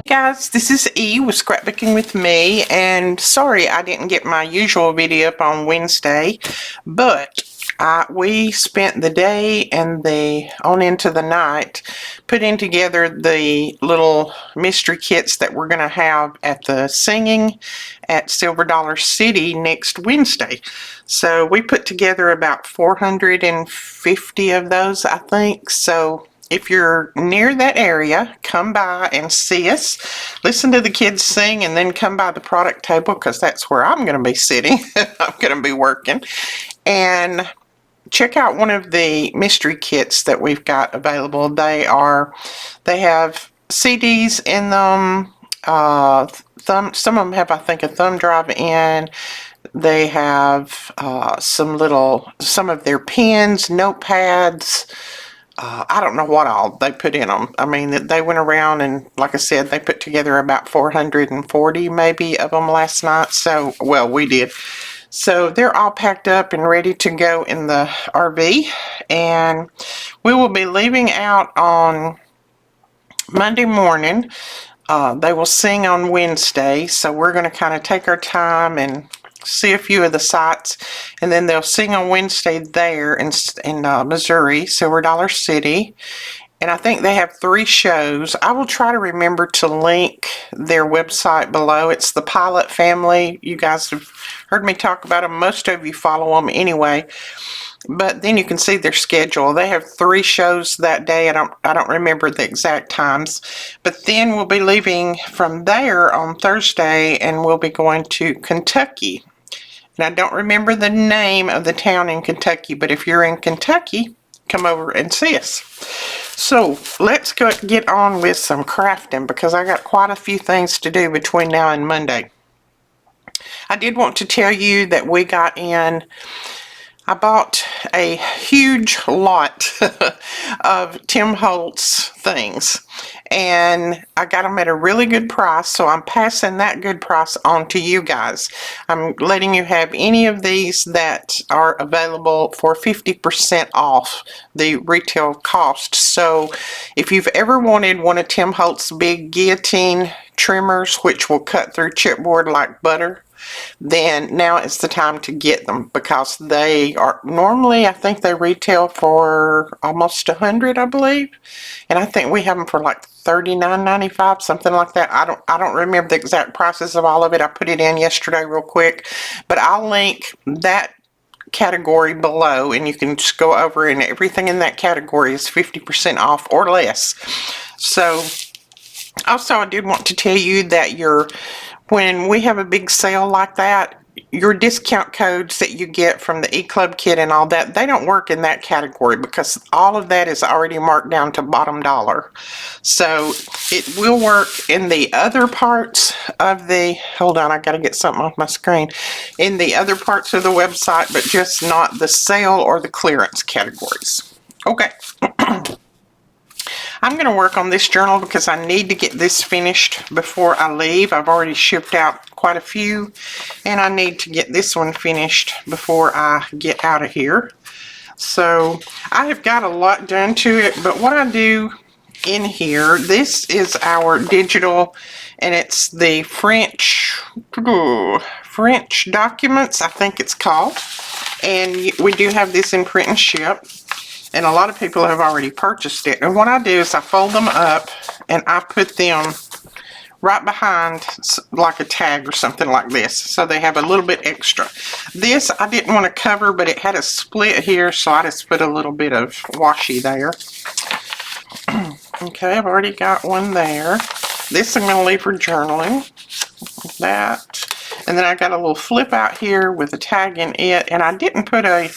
Guys, this is E with Scrapbooking with me, and sorry I didn't get my usual video up on Wednesday, but we spent the day and on into the night putting together the little mystery kits that we're going to have at the singing at Silver Dollar City next Wednesday. So we put together about 450 of those, I think. So if you're near that area, come by and see us. Listen to the kids sing and then come by the product table because that's where I'm going to be sitting. I'm going to be working. And check out one of the mystery kits that we've got available. They have CDs in them. Some of them have, I think, a thumb drive in. They have some of their pens, notepads. I don't know what all they put in them. I mean, they went around and, like I said, they put together about 440 maybe of them last night. So, well, we did. So they're all packed up and ready to go in the RV. And we will be leaving out on Monday morning. They will sing on Wednesday. So we're going to kind of take our time and see a few of the sites, and then they'll sing on Wednesday there in Missouri, Silver Dollar City, and I think they have 3 shows. I will try to remember to link their website below. It's the Pilot Family. You guys have heard me talk about them. Most of you follow them anyway, but then you can see their schedule. They have 3 shows that day. I don't remember the exact times, but then we'll be leaving from there on Thursday, and we'll be going to Kentucky. And I don't remember the name of the town in Kentucky, but if you're in Kentucky, come over and see us. So let's get on with some crafting because I got quite a few things to do between now and Monday. I did want to tell you that I bought a huge lot of Tim Holtz things, and I got them at a really good price, so I'm passing that good price on to you guys. I'm letting you have any of these that are available for 50% off the retail cost. So if you've ever wanted one of Tim Holtz's big guillotine trimmers, which will cut through chipboard like butter, then now is the time to get them, because they are normally, I think they retail for almost $100, I believe, and I think we have them for like $39.95, something like that. I don't remember the exact prices of all of it. I put it in yesterday real quick, but I'll link that category below, and you can just go over, and everything in that category is 50% off or less. So also, I did want to tell you that when we have a big sale like that, your discount codes that you get from the E-Club kit and all that, they don't work in that category because all of that is already marked down to bottom dollar. So it will work in the other parts of hold on, I gotta get something off my screen, in the other parts of the website, but just not the sale or the clearance categories. Okay. I'm going to work on this journal because I need to get this finished before I leave. I've already shipped out quite a few, and I need to get this one finished before I get out of here. So I have got a lot done to it, but what I do in here, this is our digital, and it's the French documents, I think it's called, and we do have this in print and ship. And a lot of people have already purchased it. And what I do is I fold them up and I put them right behind like a tag or something like this. So they have a little bit extra. This I didn't want to cover, but it had a split here, so I just put a little bit of washi there. Okay, I've already got one there. This I'm going to leave for journaling. Like that. And then I got a little flip out here with a tag in it, and I didn't put a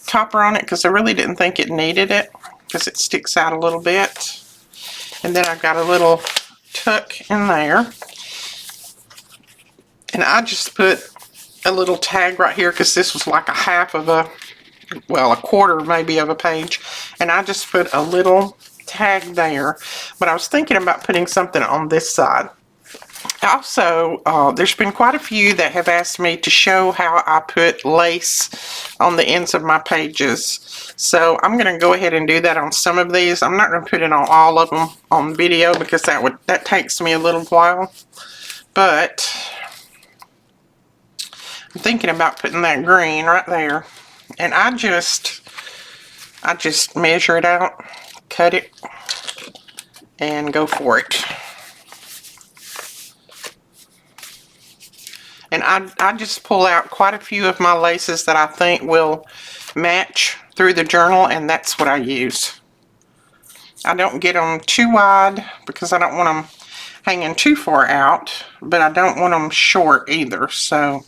topper on it because I really didn't think it needed it because it sticks out a little bit. And then I've got a little tuck in there, and I just put a little tag right here because this was like a quarter maybe of a page, and I just put a little tag there. But I was thinking about putting something on this side. Also, there's been quite a few that have asked me to show how I put lace on the ends of my pages. So I'm going to go ahead and do that on some of these. I'm not going to put it on all of them on video because that takes me a little while. But I'm thinking about putting that green right there. And I just measure it out, cut it, and go for it. And I just pull out quite a few of my laces that I think will match through the journal, and that's what I use. I don't get them too wide because I don't want them hanging too far out, but I don't want them short either. So,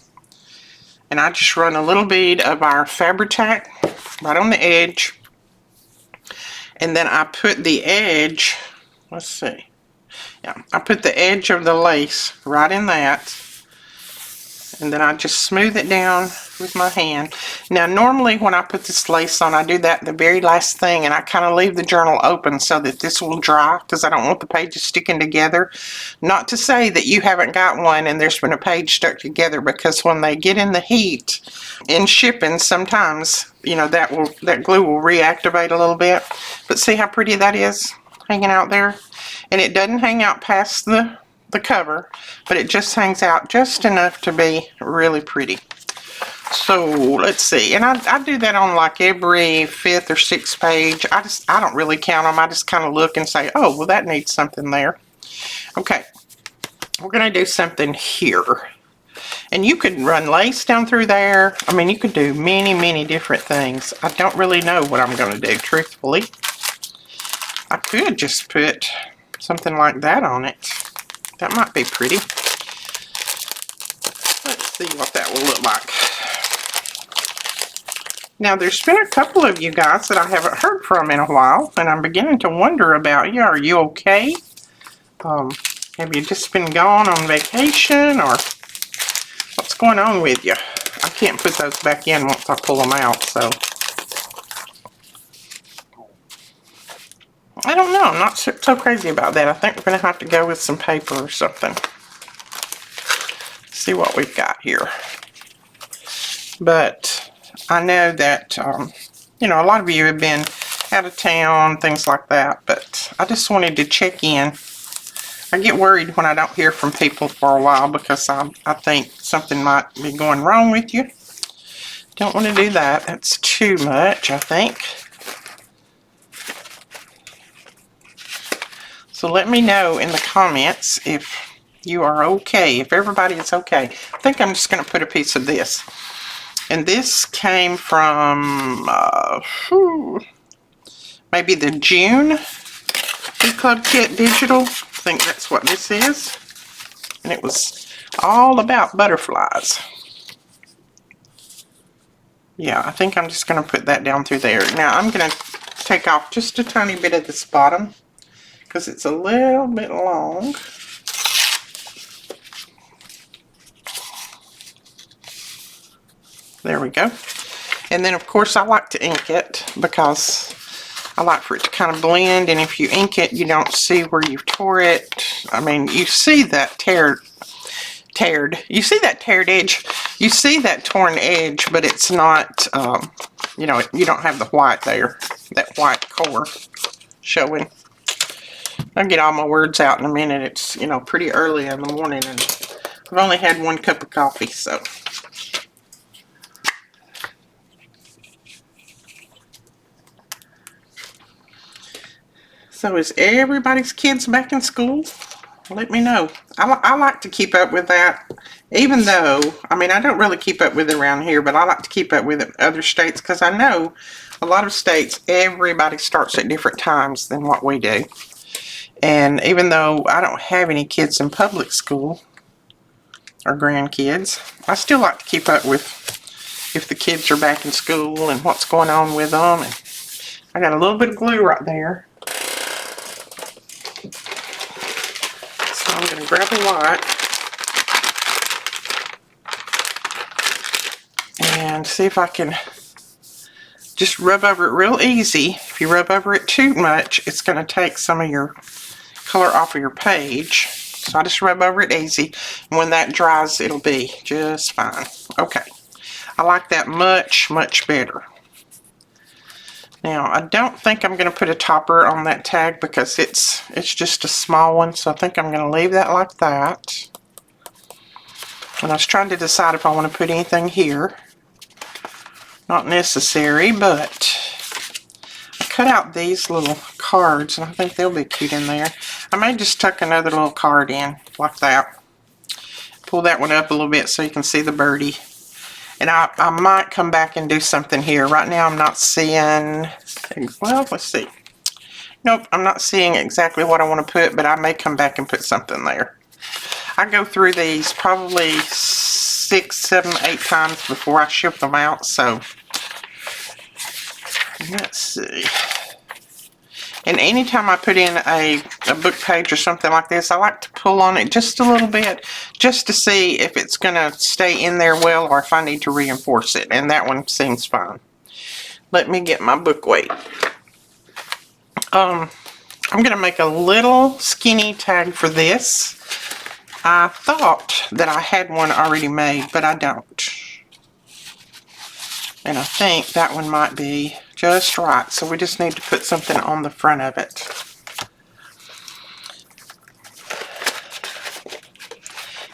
and I just run a little bead of our Fabri-Tac right on the edge, and then I put the edge, let's see, yeah, I put the edge of the lace right in that. And then I just smooth it down with my hand. Now, normally when I put this lace on, I do that the very last thing, and I kind of leave the journal open so that this will dry, because I don't want the pages sticking together. Not to say that you haven't got one and there's been a page stuck together, because when they get in the heat in shipping, sometimes, you know, that glue will reactivate a little bit. But see how pretty that is hanging out there? And it doesn't hang out past the cover, but it just hangs out just enough to be really pretty. So let's see, and I do that on like every 5th or 6th page. I don't really count them. I just kind of look and say, oh, well, that needs something there. Okay, we're gonna do something here, and you could run lace down through there. I mean, you could do many different things. I don't really know what I'm gonna do, truthfully. I could just put something like that on it. That might be pretty. Let's see what that will look like. Now, there's been a couple of you guys that I haven't heard from in a while, and I'm beginning to wonder about you. Are you okay? Have you just been gone on vacation, or what's going on with you? I can't put those back in once I pull them out, so. I don't know. I'm not so crazy about that. I think we're going to have to go with some paper or something. See what we've got here. But I know that, you know, a lot of you have been out of town, things like that. But I just wanted to check in. I get worried when I don't hear from people for a while because I think something might be going wrong with you. Don't want to do that. That's too much, I think. So let me know in the comments if you are okay, if everybody is okay. I think I'm just going to put a piece of this. And this came from maybe the June Big Club Kit Digital. I think that's what this is. And it was all about butterflies. Yeah, I think I'm just going to put that down through there. Now I'm going to take off just a tiny bit of this bottom, because it's a little bit long. There we go. And then, of course, I like to ink it because I like for it to kind of blend, and if you ink it, you don't see where you've tore it. I mean, you see that you see that teared edge. You see that torn edge, but it's not, you know, you don't have the white there, that white core showing. I'll get all my words out in a minute. It's, you know, pretty early in the morning, and I've only had 1 cup of coffee, so. So is everybody's kids back in school? Let me know. I like to keep up with that, even though, I mean, I don't really keep up with it around here, but I like to keep up with it in other states, because I know a lot of states, everybody starts at different times than what we do. And even though I don't have any kids in public school or grandkids, I still like to keep up with if the kids are back in school and what's going on with them. And I got a little bit of glue right there. So I'm going to grab a white and see if I can just rub over it real easy. If you rub over it too much, it's going to take some of your color off of your page. So I just rub over it easy. And when that dries, it'll be just fine. Okay. I like that much, much better. Now, I don't think I'm going to put a topper on that tag because it's just a small one. So I think I'm going to leave that like that. And I was trying to decide if I want to put anything here. Not necessary, but I cut out these little cards and I think they'll be cute in there. I may just tuck another little card in like that. Pull that one up a little bit so you can see the birdie. And I might come back and do something here. Right now I'm not seeing, well, let's see. Nope, I'm not seeing exactly what I want to put, but I may come back and put something there. I go through these probably 6, 7, 8 times before I ship them out, so let's see. And anytime I put in a book page or something like this, I like to pull on it just a little bit just to see if it's going to stay in there well or if I need to reinforce it. And that one seems fine. Let me get my book weight. I'm going to make a little skinny tag for this. I thought that I had one already made, but I don't. And I think that one might be just right. So we just need to put something on the front of it.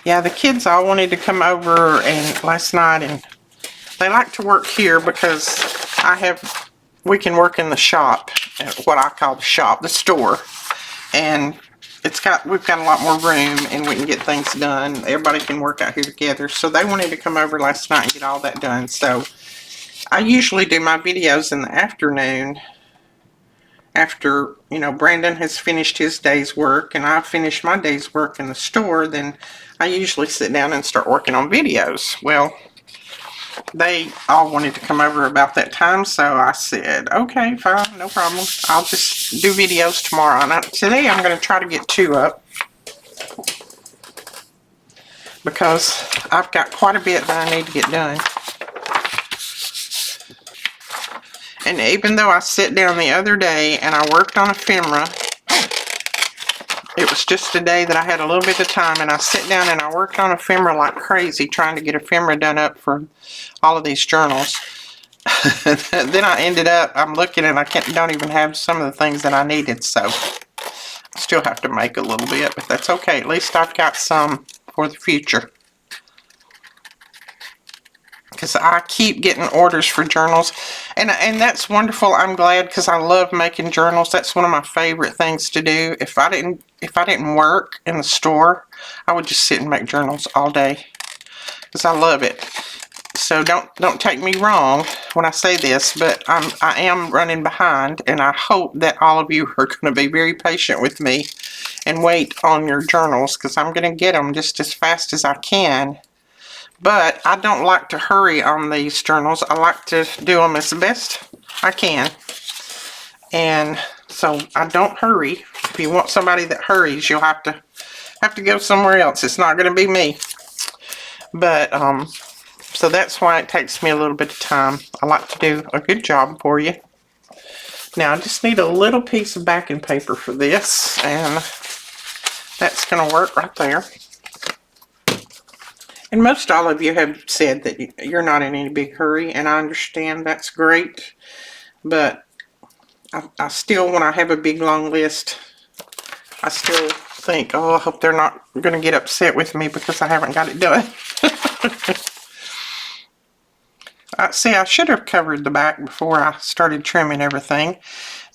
Yeah, the kids all wanted to come over and last night, and they like to work here because we can work in the shop, what I call the shop, the store. And we've got a lot more room and we can get things done. Everybody can work out here together. So they wanted to come over last night and get all that done. So I usually do my videos in the afternoon after, you know, Brandon has finished his day's work and I've finished my day's work in the store. Then I usually sit down and start working on videos. Well, they all wanted to come over about that time, so I said, okay, fine, no problem. I'll just do videos tomorrow. Now, today I'm going to try to get 2 up because I've got quite a bit that I need to get done. And even though I sat down the other day and I worked on Ephemera, it was just a day that I had a little bit of time, and I sat down and I worked on Ephemera like crazy, trying to get Ephemera done up for all of these journals. Then I ended up, I'm looking and I don't even have some of the things that I needed, so I still have to make a little bit, but that's okay. At least I've got some for the future. Because I keep getting orders for journals, and that's wonderful. I'm glad because I love making journals. That's one of my favorite things to do. If I didn't work in the store, I would just sit and make journals all day because I love it. So don't take me wrong when I say this, but I am running behind, and I hope that all of you are going to be very patient with me and wait on your journals because I'm going to get them just as fast as I can. But I don't like to hurry on these journals. I like to do them as best I can. And so I don't hurry. If you want somebody that hurries, you'll have to go somewhere else. It's not going to be me. But so that's why it takes me a little bit of time. I like to do a good job for you. Now I just need a little piece of backing paper for this, and that's going to work right there. And most all of you have said that you're not in any big hurry, and I understand that's great. But I still, when I have a big long list, I still think, oh, I hope they're not going to get upset with me because I haven't got it done. See, I should have covered the back before I started trimming everything.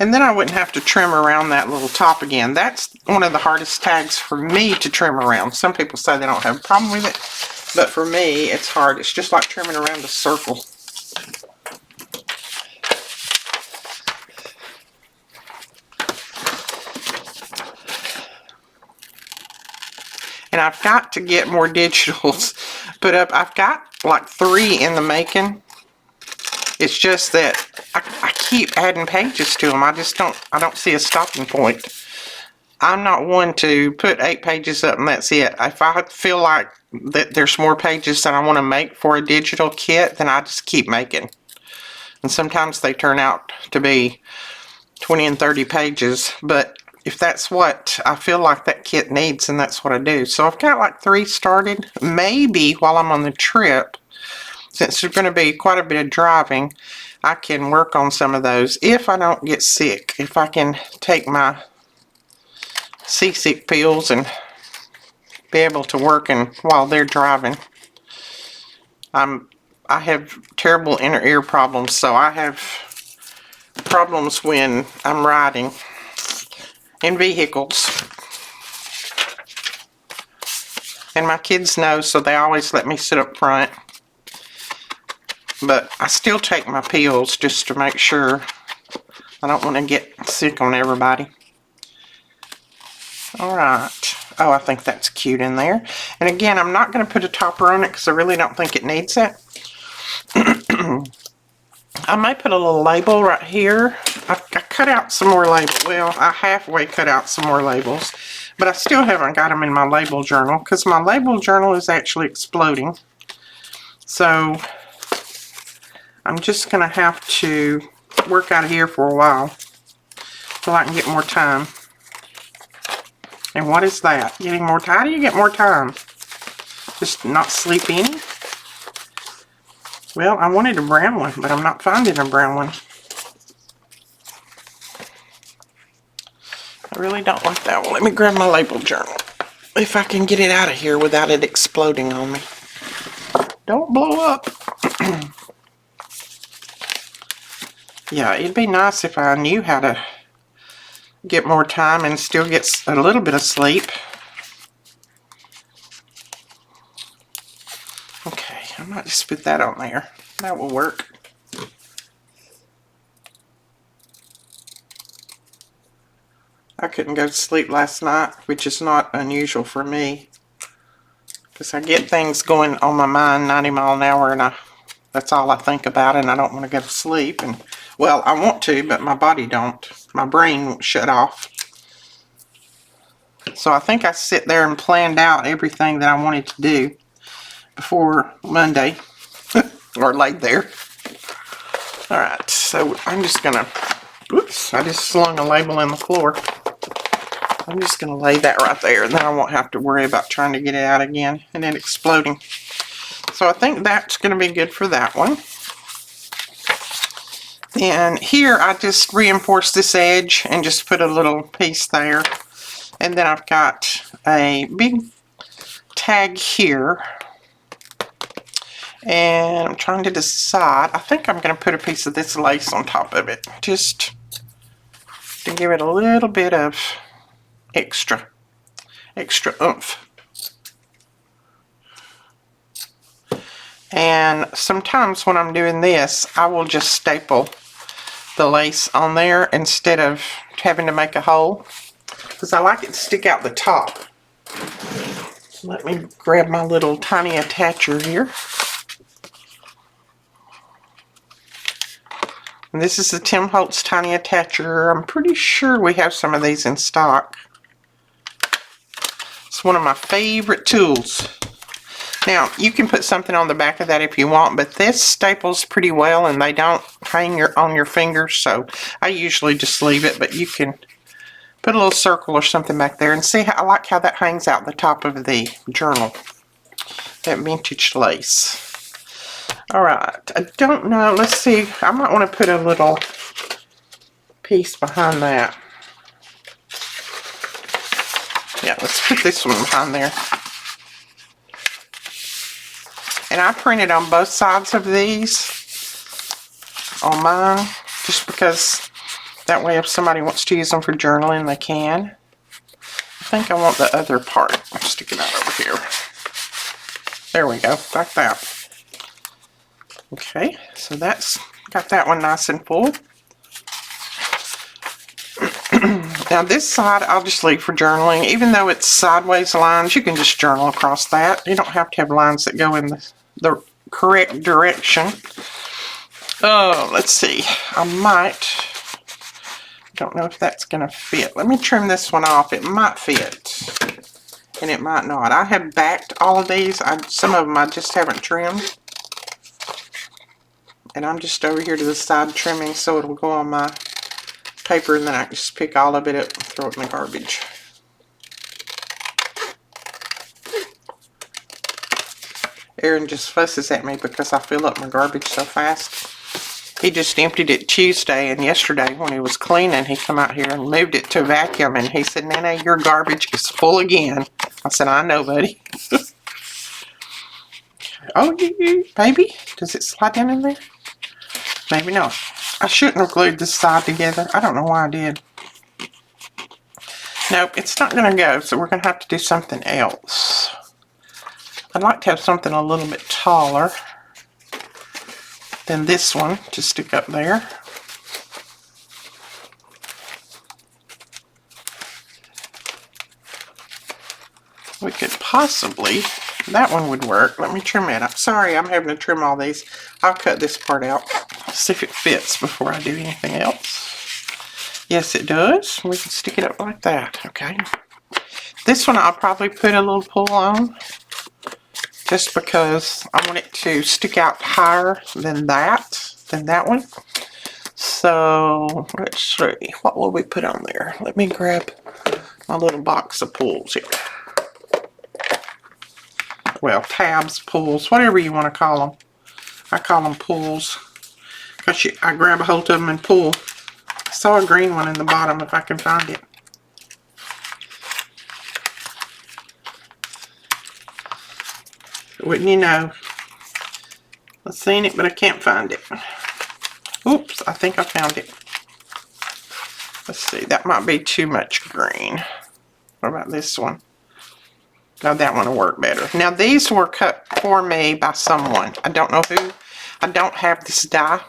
And then I wouldn't have to trim around that little top again. That's one of the hardest tags for me to trim around. Some people say they don't have a problem with it. But for me, it's hard. It's just like trimming around a circle. And I've got to get more digitals put up. I've got like 3 in the making. It's just that I keep adding pages to them. I don't see a stopping point. I'm not one to put 8 pages up and that's it. If I feel like that there's more pages that I want to make for a digital kit, then I just keep making. And sometimes they turn out to be 20 and 30 pages, but if that's what I feel like that kit needs, then that's what I do. So I've got like 3 started. Maybe while I'm on the trip, since there's going to be quite a bit of driving, I can work on some of those if I don't get sick. If I can take my seasick pills and be able to work while they're driving. I have terrible inner ear problems, so I have problems when I'm riding in vehicles. And my kids know, so they always let me sit up front. But I still take my pills just to make sure. I don't want to get sick on everybody. Alright. Oh, I think that's cute in there. And again, I'm not going to put a topper on it because I really don't think it needs it. I may put a little label right here. I cut out some more labels. Well, I halfway cut out some more labels. But I still haven't got them in my label journal because my label journal is actually exploding. So I'm just going to have to work out of here for a while till I can get more time. And what is that? Getting more time? How do you get more time? Just not sleep any? Well, I wanted a brown one, but I'm not finding a brown one. I really don't like that one. Let me grab my label journal. If I can get it out of here without it exploding on me. Don't blow up. Yeah, it'd be nice if I knew how to get more time and still get a little bit of sleep. Okay, I might just put that on there. That will work. I couldn't go to sleep last night, which is not unusual for me, because I get things going on my mind 90 miles an hour, and that's all I think about, and I don't want to go to sleep. And well, I want to, but my body don't. My brain won't shut off. So I think I sit there and planned out everything that I wanted to do before Monday, or laid there. Alright, so I'm just gonna, oops, I just slung a label in the floor. I'm just gonna lay that right there, and then I won't have to worry about trying to get it out again and then exploding. So I think that's gonna be good for that one. And here I just reinforce this edge and just put a little piece there. And then I've got a big tag here. And I'm trying to decide. I think I'm going to put a piece of this lace on top of it. Just to give it a little bit of extra oomph. And sometimes when I'm doing this, I will just staple the lace on there instead of having to make a hole, because I like it to stick out the top. Let me grab my little tiny attacher here. And this is the Tim Holtz tiny attacher. I'm pretty sure we have some of these in stock. It's one of my favorite tools. Now, you can put something on the back of that if you want, but this staples pretty well and they don't hang on your fingers, so I usually just leave it, but you can put a little circle or something back there, and see how I like how that hangs out the top of the journal. That vintage lace. Alright, I don't know, let's see, I might want to put a little piece behind that. Yeah, let's put this one behind there. And I printed on both sides of these on mine, just because that way if somebody wants to use them for journaling, they can. I think I want the other part. I'll stick it out over here. There we go, like that. Okay, so that's got that one nice and full. Now this side I'll just leave for journaling. Even though it's sideways lines, you can just journal across that. You don't have to have lines that go in the correct direction. Oh, let's see. I don't know if that's going to fit. Let me trim this one off. It might fit, and it might not. I have backed all of these. Some of them I just haven't trimmed. And I'm just over here to the side trimming so it'll go on my paper, and then I can just pick all of it up and throw it in the garbage. Aaron just fusses at me because I fill up my garbage so fast. He just emptied it Tuesday, and yesterday when he was cleaning, he come out here and moved it to vacuum, and he said, "Nana, your garbage is full again." I said, "I know, buddy." Oh, baby, does it slide down in there? Maybe not. I shouldn't have glued this side together. I don't know why I did. Nope, it's not going to go, so we're going to have to do something else. I'd like to have something a little bit taller than this one to stick up there. We could possibly, that one would work. Let me trim it up. Sorry, I'm having to trim all these. I'll cut this part out. See if it fits before I do anything else. Yes, it does. We can stick it up like that. Okay. This one I'll probably put a little pull on, just because I want it to stick out higher than that one. So let's see, what will we put on there? Let me grab my little box of pulls here. Well, tabs, pulls, whatever you want to call them. I call them pulls because I grab a hold of them and pull. I saw a green one in the bottom if I can find it. Wouldn't you know? I've seen it, but I can't find it. Oops, I think I found it. Let's see, that might be too much green. What about this one? No, that one will work better. Now, these were cut for me by someone. I don't know who. I don't have this die.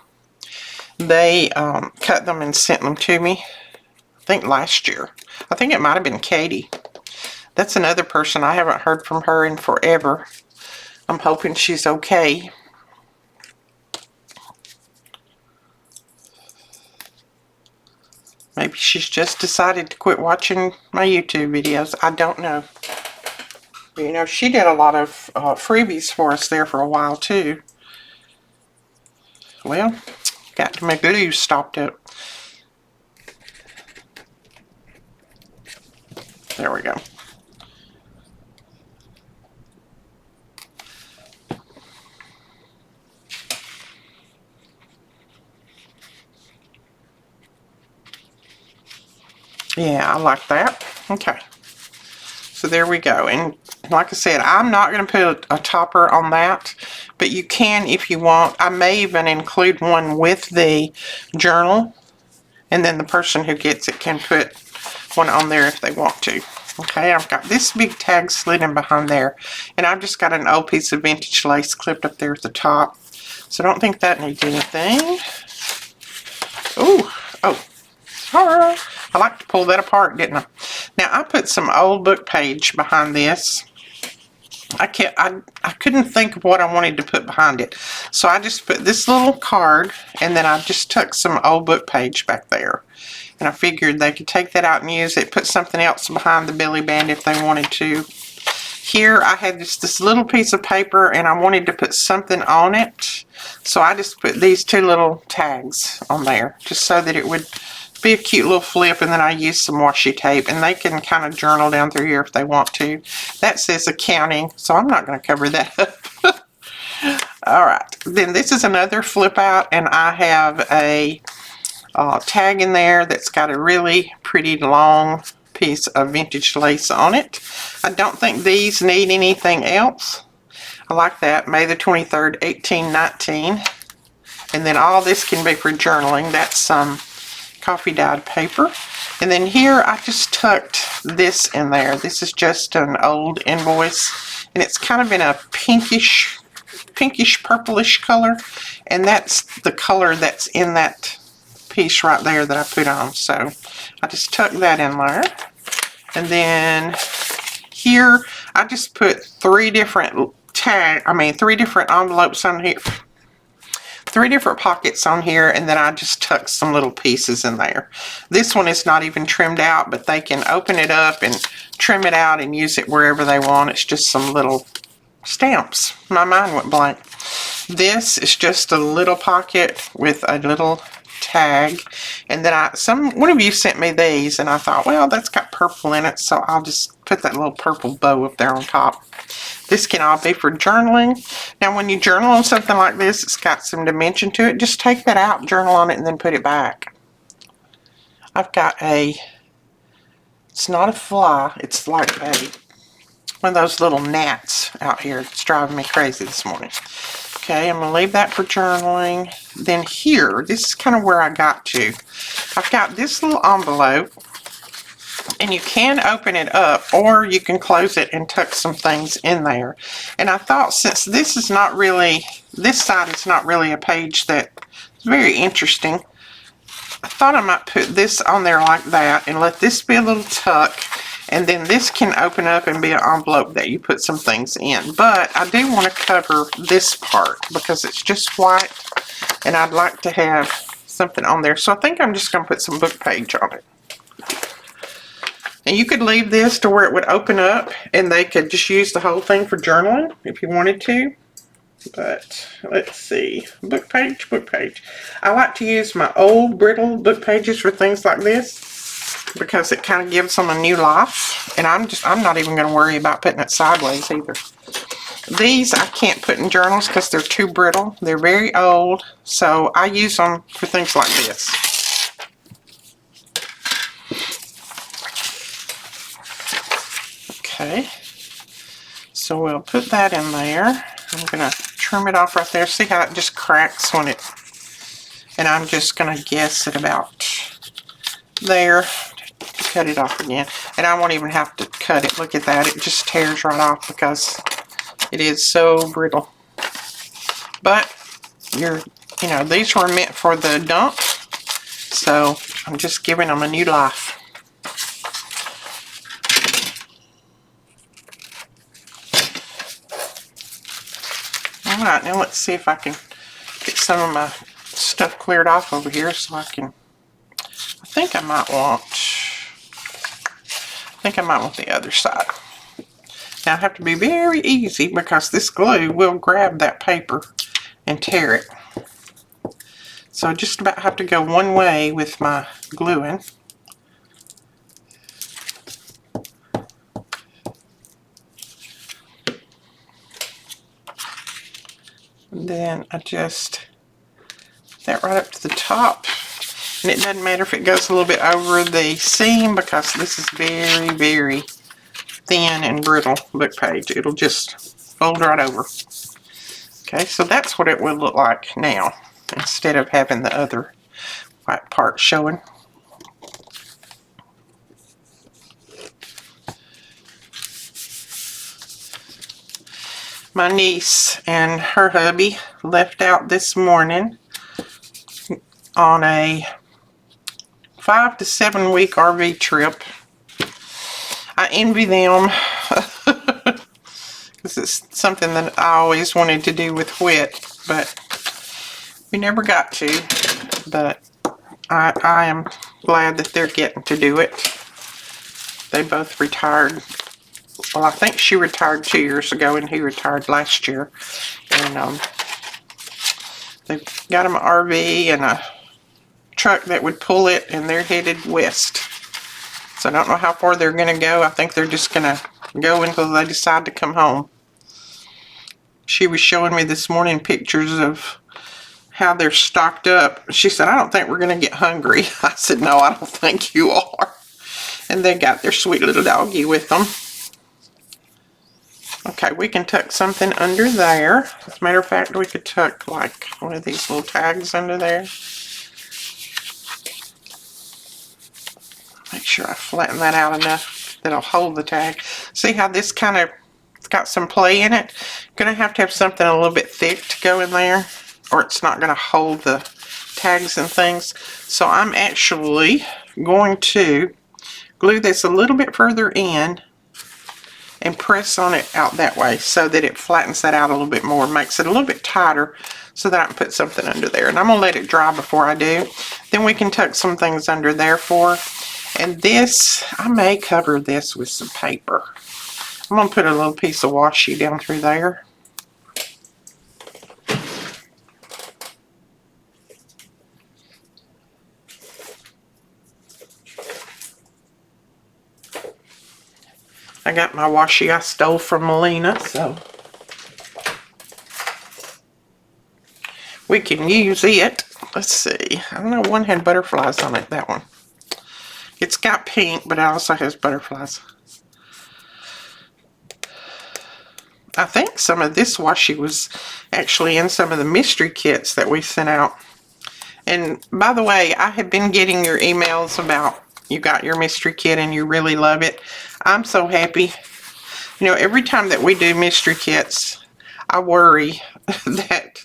They cut them and sent them to me, I think last year. I think it might have been Katie. That's another person. I haven't heard from her in forever. I'm hoping she's okay. Maybe she's just decided to quit watching my YouTube videos. I don't know. You know, she did a lot of freebies for us there for a while, too. Well, got my glue stopped up. There we go. Yeah, I like that. Okay. So there we go. And like I said, I'm not going to put a topper on that, but you can if you want. I may even include one with the journal, and then the person who gets it can put one on there if they want to. Okay, I've got this big tag slid in behind there, and I've just got an old piece of vintage lace clipped up there at the top. So I don't think that needs anything. Ooh, oh, sorry. I like to pull that apart, didn't I? Now, I put some old book page behind this. I couldn't think of what I wanted to put behind it. So I just put this little card, and then I just tucked some old book page back there. And I figured they could take that out and use it, put something else behind the belly band if they wanted to. Here, I had just this little piece of paper, and I wanted to put something on it. So I just put these two little tags on there, just so that it would be a cute little flip, and then I use some washi tape, and they can kind of journal down through here if they want to. That says accounting, so I'm not going to cover that up. Alright, then this is another flip out, and I have a tag in there that's got a really pretty long piece of vintage lace on it. I don't think these need anything else. I like that, May the 23rd, 1819. And then all this can be for journaling. That's some coffee dyed paper. And then here I just tucked this in there. This is just an old invoice, and it's kind of in a pinkish purplish color, and that's the color that's in that piece right there that I put on. So I just tucked that in there. And then here I just put three different envelopes on here. 3 different pockets on here, and then I just tucked some little pieces in there. This one is not even trimmed out, but they can open it up and trim it out and use it wherever they want. It's just some little stamps. My mind went blank. This is just a little pocket with a little tag. And then one of you sent me these, and I thought, well, that's got purple in it, so I'll just put that little purple bow up there on top. This can all be for journaling. Now, when you journal on something like this, it's got some dimension to it. Just take that out, journal on it, and then put it back. I've got it's not a fly, it's like one of those little gnats out here. It's driving me crazy this morning. Okay, I'm going to leave that for journaling. Then here, this is kind of where I got to. I've got this little envelope, and you can open it up, or you can close it and tuck some things in there. And I thought, since this is not really, this side is not really a page that's very interesting, I thought I might put this on there like that and let this be a little tuck. And then this can open up and be an envelope that you put some things in. But I do want to cover this part because it's just white, and I'd like to have something on there. So I think I'm just going to put some book page on it. And you could leave this to where it would open up, and they could just use the whole thing for journaling if you wanted to. But let's see, book page, book page. I like to use my old brittle book pages for things like this, because it kind of gives them a new life. And I'm not even going to worry about putting it sideways either. These I can't put in journals because they're too brittle. They're very old, so I use them for things like this. Okay, so we'll put that in there. I'm going to trim it off right there. See how it just cracks when it, and I'm just going to guess at about there. Cut it off again, and I won't even have to cut it. Look at that, it just tears right off because it is so brittle. But these were meant for the dump, so I'm just giving them a new life. Alright, now let's see if I can get some of my stuff cleared off over here so I think I might want the other side. Now I have to be very easy because this glue will grab that paper and tear it. So I just about have to go one way with my gluing. And then I just put that right up to the top. And it doesn't matter if it goes a little bit over the seam because this is very, very thin and brittle book page. It'll just fold right over. Okay, so that's what it would look like now instead of having the other white part showing. My niece and her hubby left out this morning on a 5 to 7 week RV trip. I envy them because it's something that I always wanted to do with Whit, but we never got to. But I am glad that they're getting to do it. They both retired. Well, I think she retired 2 years ago and he retired last year. And they've got him an RV and a truck that would pull it, and they're headed west. So I don't know how far they're going to go. I think they're just going to go until they decide to come home. She was showing me this morning pictures of how they're stocked up. She said, I don't think we're going to get hungry. I said, no, I don't think you are. And they got their sweet little doggy with them. Okay, we can tuck something under there. As a matter of fact, we could tuck like one of these little tags under there. Make sure I flatten that out enough that it'll hold the tag. See how this kind of, it's got some play in it? Gonna have to have something a little bit thick to go in there, or it's not gonna hold the tags and things. So I'm actually going to glue this a little bit further in and press on it out that way so that it flattens that out a little bit more, makes it a little bit tighter so that I can put something under there. And I'm gonna let it dry before I do. Then we can tuck some things under there for. And this, I may cover this with some paper. I'm going to put a little piece of washi down through there. I got my washi I stole from Melina, so we can use it. Let's see. I don't know, one had butterflies on it, that one. It's got pink, but it also has butterflies. I think some of this washi was actually in some of the mystery kits that we sent out. And by the way, I have been getting your emails about you got your mystery kit and you really love it. I'm so happy. You know, every time that we do mystery kits, I worry that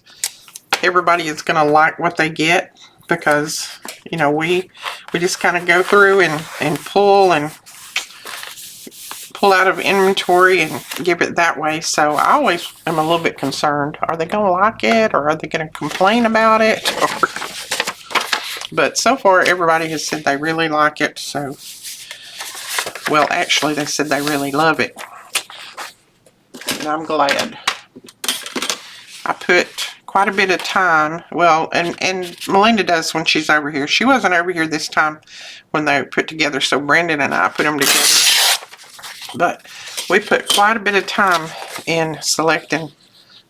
everybody is going to like what they get, because, you know, we just kind of go through and pull out of inventory and give it that way. So I always am a little bit concerned. Are they going to like it, or are they going to complain about it? But so far, everybody has said they really like it. So, well, actually, they said they really love it. And I'm glad. I put quite a bit of time. Well, and Melinda does when she's over here. She wasn't over here this time when they put together. So Brandon and I put them together. But we put quite a bit of time in selecting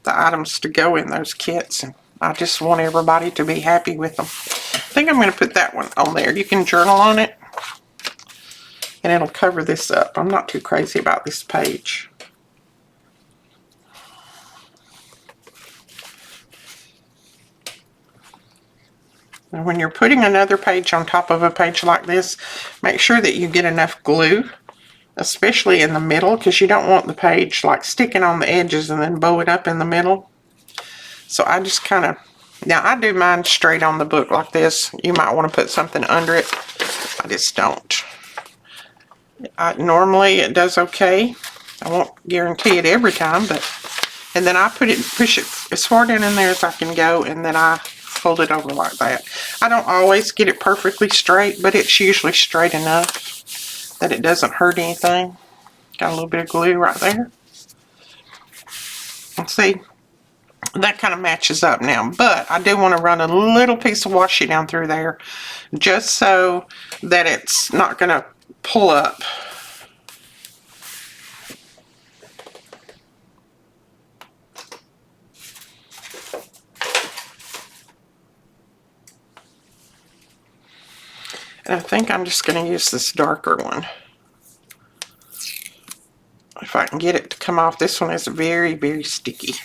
the items to go in those kits, and I just want everybody to be happy with them. I think I'm going to put that one on there. You can journal on it, and it'll cover this up. I'm not too crazy about this page. And when you're putting another page on top of a page like this, make sure that you get enough glue, especially in the middle, because you don't want the page like sticking on the edges and then bow it up in the middle. So I just kind of, now I do mine straight on the book like this. You might want to put something under it. I just don't. Normally it does okay. I won't guarantee it every time, but, and then I push it as far down in there as I can go, and then I fold it over like that. I don't always get it perfectly straight, but it's usually straight enough that it doesn't hurt anything. Got a little bit of glue right there. And see, that kind of matches up now. But I do want to run a little piece of washi down through there, just so that it's not going to pull up. And I think I'm just going to use this darker one. If I can get it to come off. This one is very, very sticky.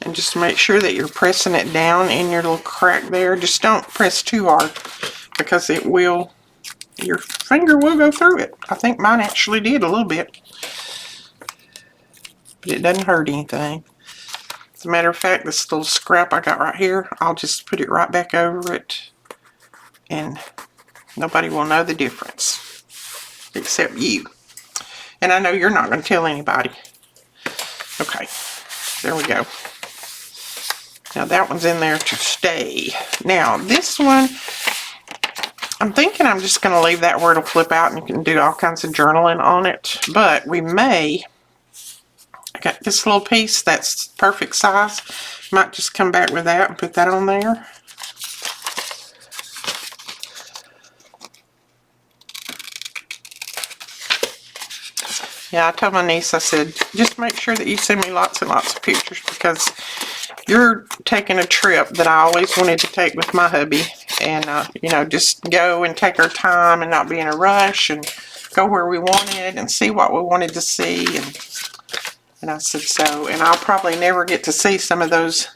And just make sure that you're pressing it down in your little crack there. Just don't press too hard, because it will, your finger will go through it. I think mine actually did a little bit. But it doesn't hurt anything. As a matter of fact, this little scrap I got right here, I'll just put it right back over it, and nobody will know the difference except you. And I know you're not going to tell anybody. Okay, there we go. Now that one's in there to stay. Now this one, I'm thinking I'm just going to leave that where it'll flip out and you can do all kinds of journaling on it. But we may, I got this little piece that's perfect size. Might just come back with that and put that on there. Yeah, I told my niece, I said, just make sure that you send me lots and lots of pictures, because you're taking a trip that I always wanted to take with my hubby. And, you know, just go and take our time and not be in a rush, and go where we wanted and see what we wanted to see. And I said, so, and I'll probably never get to see some of those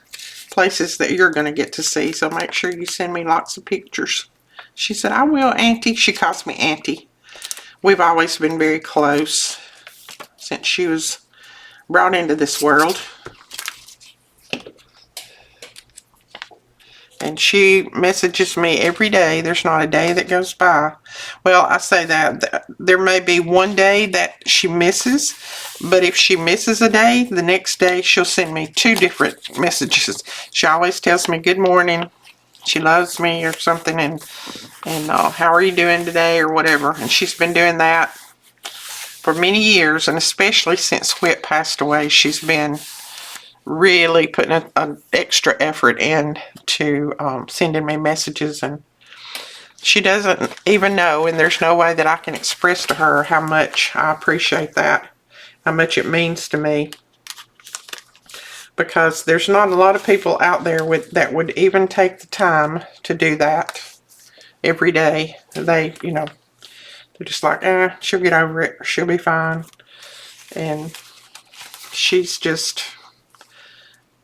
places that you're going to get to see. So make sure you send me lots of pictures. She said, I will, Auntie. She calls me Auntie. We've always been very close since she was brought into this world. And she messages me every day. There's not a day that goes by. Well, I say that there may be one day that she misses, but if she misses a day, the next day she'll send me 2 different messages. She always tells me good morning, she loves me or something, and how are you doing today or whatever. And she's been doing that for many years, and especially since Whit passed away, she's been really putting an extra effort in to sending me messages, and she doesn't even know, and there's no way that I can express to her how much I appreciate that, how much it means to me, because there's not a lot of people out there that would even take the time to do that every day. They, you know, they're just like, she'll get over it, or she'll be fine. And she's just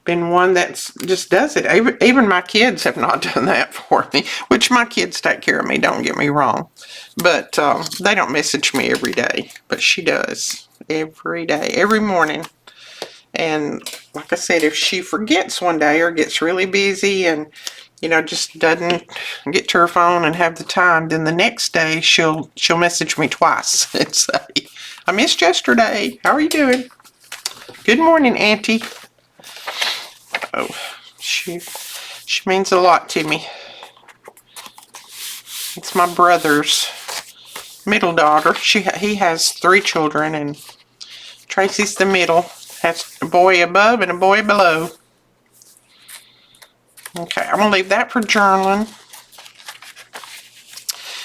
been one that just does it. Even my kids have not done that for me, which my kids take care of me, don't get me wrong. But they don't message me every day, but she does every day, every morning. And like I said, if she forgets one day or gets really busy and, you know, just doesn't get to her phone and have the time, then the next day she'll message me twice and say, I missed yesterday. How are you doing? Good morning, Auntie. Oh, she means a lot to me. It's my brother's middle daughter. He has 3 children, and Tracy's the middle. Has a boy above and a boy below. Okay, I'm going to leave that for journaling.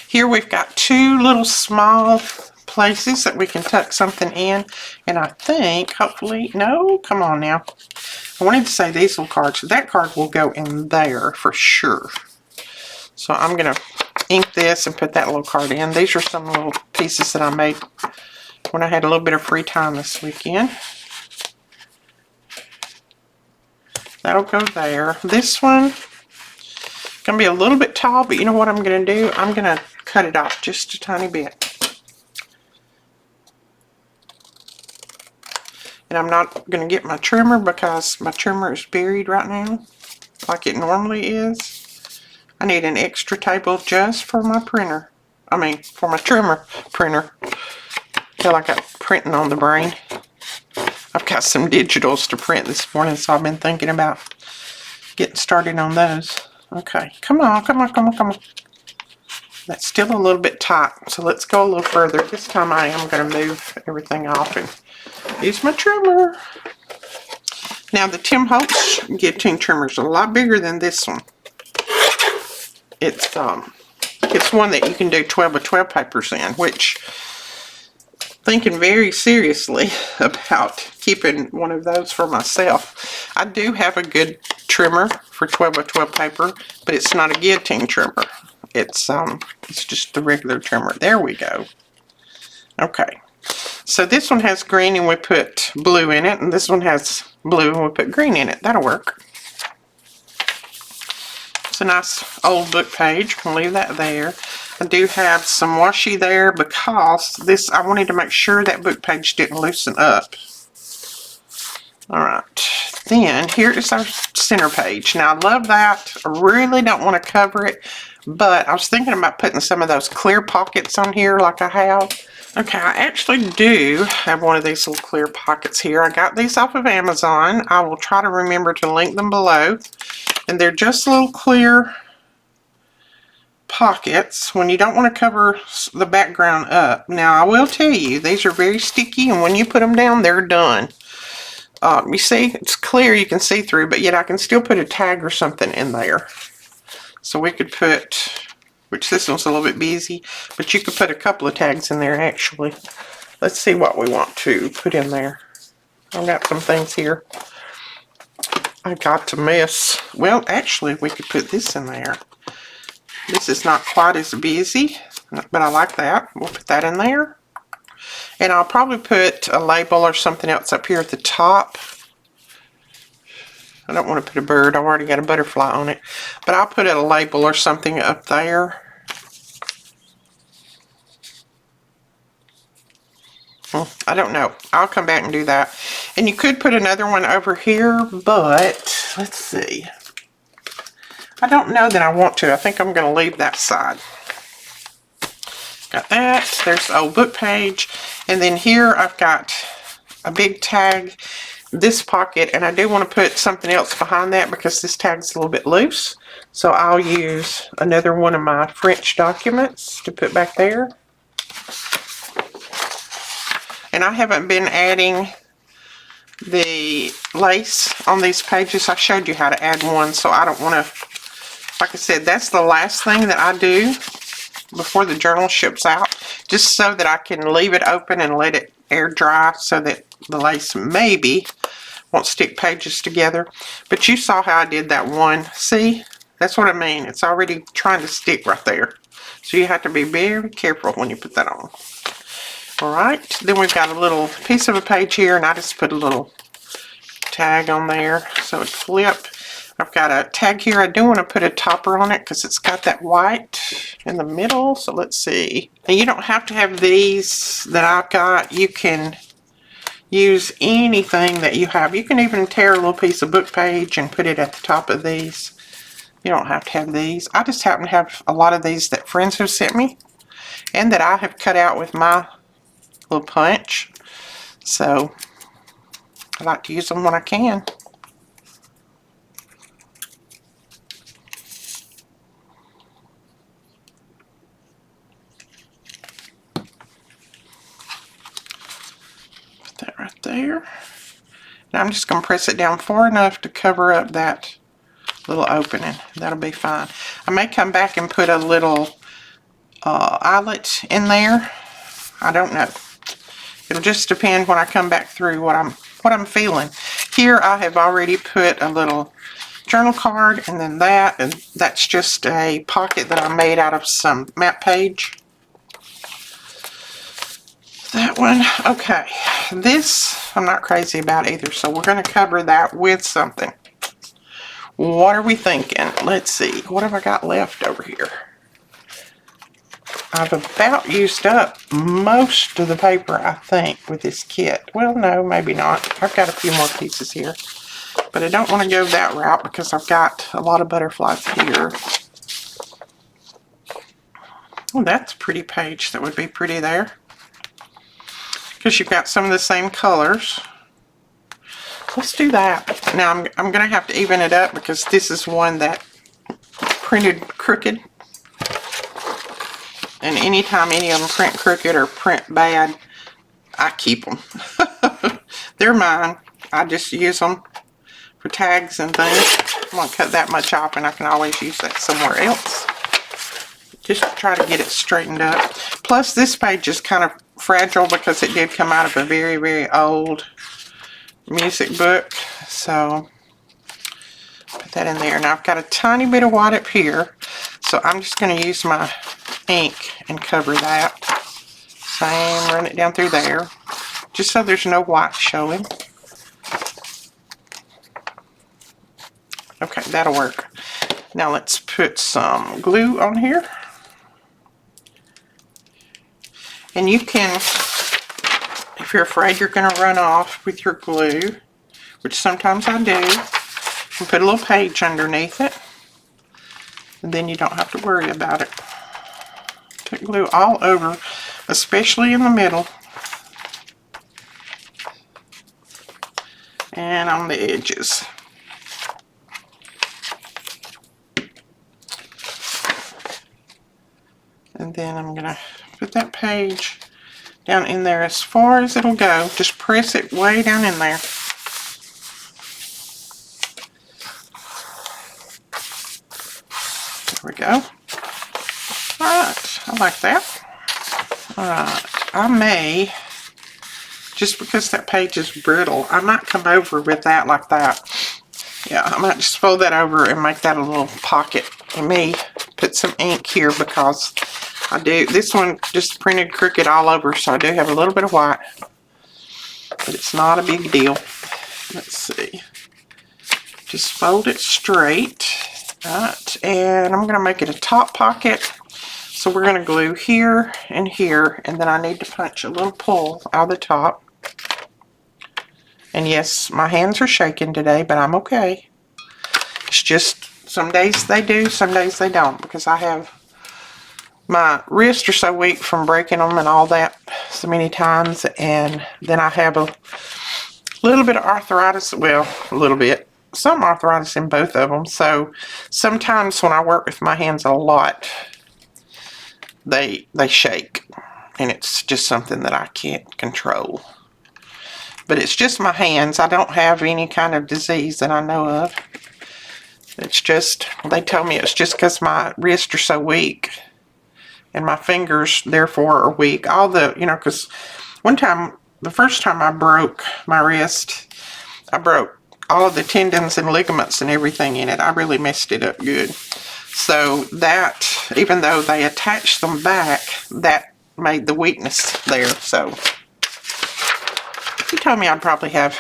Here we've got 2 little small places that we can tuck something in. And I think, hopefully, no, come on now. I wanted to say these little cards. That card will go in there for sure. So I'm going to ink this and put that little card in. These are some little pieces that I made when I had a little bit of free time this weekend. That'll go there. This one going to be a little bit tall, but you know what I'm going to do? I'm going to cut it off just a tiny bit. And I'm not going to get my trimmer because my trimmer is buried right now, like it normally is. I need an extra table just for my printer. I mean, for my trimmer printer. I feel like I'm printing on the brain. I've got some digitals to print this morning, so I've been thinking about getting started on those. Okay, come on, come on, come on, come on. That's still a little bit tight, so let's go a little further. This time I am going to move everything off and use my trimmer. Now the Tim Holtz guillotine trimmer is a lot bigger than this one. It's one that you can do 12 by 12 papers in, which thinking very seriously about keeping one of those for myself. I do have a good trimmer for 12 by 12 paper, but it's not a guillotine trimmer. It's just the regular trimmer. There we go. Okay. So this one has green and we put blue in it, and this one has blue and we put green in it. That'll work. It's a nice old book page. We'll leave that there. I do have some washi there because I wanted to make sure that book page didn't loosen up. Alright, then here is our center page. Now I love that. I really don't want to cover it, but I was thinking about putting some of those clear pockets on here like I have. Okay, I actually do have one of these little clear pockets here. I got these off of Amazon. I will try to remember to link them below. And they're just little clear pockets when you don't want to cover the background up. Now I will tell you, these are very sticky, and when you put them down, they're done. You see, it's clear, you can see through, but yet I can still put a tag or something in there. So we could put, which this one's a little bit busy, but you could put a couple of tags in there actually. Let's see what we want to put in there. I've got some things here. I got to mess. Well, actually, we could put this in there. This is not quite as busy, but I like that. We'll put that in there. And I'll probably put a label or something else up here at the top. I don't want to put a bird. I've already got a butterfly on it. But I'll put a label or something up there. I don't know. I'll come back and do that. And you could put another one over here, but let's see. I don't know that I want to. I think I'm going to leave that side. Got that. There's the old book page. And then here I've got a big tag, this pocket, and I do want to put something else behind that because this tag's a little bit loose. So I'll use another one of my French documents to put back there. And I haven't been adding the lace on these pages. I showed you how to add one, so I don't want to, like I said, that's the last thing that I do before the journal ships out, just so that I can leave it open and let it air dry so that the lace maybe won't stick pages together. But you saw how I did that one. See? That's what I mean. It's already trying to stick right there. So you have to be very careful when you put that on. Alright, then we've got a little piece of a page here, and I just put a little tag on there so it flip. I've got a tag here. I do want to put a topper on it because it's got that white in the middle. So let's see. And you don't have to have these that I've got. You can use anything that you have. You can even tear a little piece of book page and put it at the top of these. You don't have to have these. I just happen to have a lot of these that friends have sent me and that I have cut out with my little punch. So I like to use them when I can. Put that right there. Now I'm just going to press it down far enough to cover up that little opening. That'll be fine. I may come back and put a little eyelet in there. I don't know. It'll just depend when I come back through what I'm feeling. Here I have already put a little journal card, and then that, and that's just a pocket that I made out of some map page. That one, okay. This I'm not crazy about either, so we're going to cover that with something. What are we thinking? Let's see. What have I got left over here? I've about used up most of the paper, I think, with this kit. Well, no, maybe not. I've got a few more pieces here. But I don't want to go that route because I've got a lot of butterflies here. Oh, that's a pretty page. That would be pretty there. Because you've got some of the same colors. Let's do that. Now, I'm going to have to even it up because this is one that printed crooked. And anytime any of them print crooked or print bad, I keep them. They're mine. I just use them for tags and things. I'm going to cut that much off and I can always use that somewhere else. Just to try to get it straightened up. Plus this page is kind of fragile because it did come out of a very, very old music book. So put that in there. Now I've got a tiny bit of white up here. So I'm just going to use my ink and cover that. Same, run it down through there. Just so there's no white showing. Okay, that'll work. Now let's put some glue on here. And you can, if you're afraid you're going to run off with your glue, which sometimes I do, you can put a little page underneath it. And then you don't have to worry about it. Put glue all over, especially in the middle. And on the edges. And then I'm going to put that page down in there as far as it'll go. Just press it way down in there. There we go. Alright, I like that. Alright, I may, just because that page is brittle, I might come over with that like that. Yeah, I might just fold that over and make that a little pocket. I may put some ink here because I do, this one just printed crooked all over, so I do have a little bit of white. But it's not a big deal. Let's see. Just fold it straight. Right, and I'm going to make it a top pocket. So we're going to glue here, and then I need to punch a little pull out of the top. And yes, my hands are shaking today, but I'm okay. It's just, some days they do, some days they don't, because I have, my wrists are so weak from breaking them and all that so many times, and then I have a little bit of arthritis, well, a little bit. Some arthritis in both of them, so sometimes when I work with my hands a lot, they shake, and it's just something that I can't control. But it's just my hands. I don't have any kind of disease that I know of. It's just, they tell me it's just because my wrists are so weak. And my fingers, therefore, are weak. All the, you know, because one time, the first time I broke my wrist, I broke all of the tendons and ligaments and everything in it. I really messed it up good. So that, even though they attached them back, that made the weakness there. So he told me I'd probably have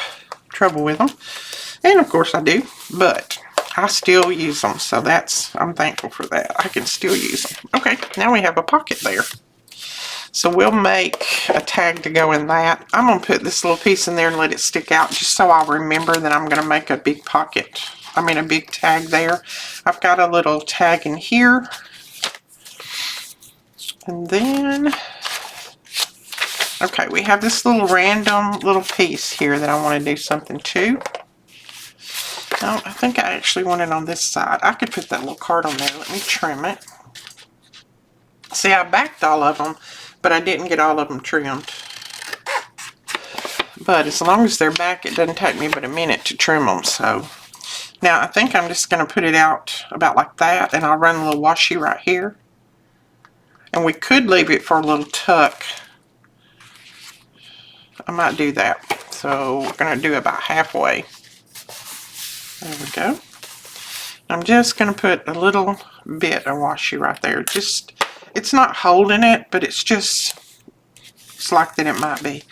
trouble with them. And of course I do, but I still use them. So that's, I'm thankful for that. I can still use them. Okay, now we have a pocket there. So we'll make a tag to go in that. I'm going to put this little piece in there and let it stick out just so I'll remember that I'm going to make a big pocket. I mean a big tag there. I've got a little tag in here. And then, okay, we have this little random little piece here that I want to do something to. No, I think I actually want it on this side. I could put that little card on there. Let me trim it. See, I backed all of them, but I didn't get all of them trimmed. But as long as they're back, it doesn't take me but a minute to trim them. So now I think I'm just going to put it out about like that, and I'll run a little washi right here. And we could leave it for a little tuck. I might do that. So we're going to do about halfway. There we go. I'm just going to put a little bit of washi right there. Just, it's not holding it, but it's just, it's like that it might be.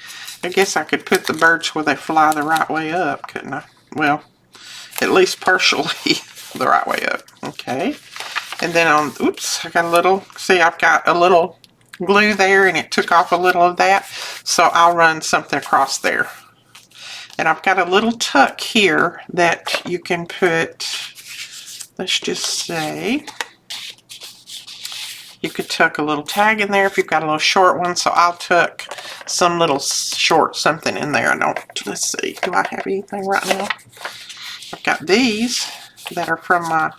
I guess I could put the birds where they fly the right way up, couldn't I? Well, at least partially the right way up. Okay. And then on, oops, I got a little, see, I've got a little glue there and it took off a little of that. So I'll run something across there. And I've got a little tuck here that you can put, let's just say, you could tuck a little tag in there if you've got a little short one. So I'll tuck some little short something in there. I don't, let's see, do I have anything right now? I've got these that are from my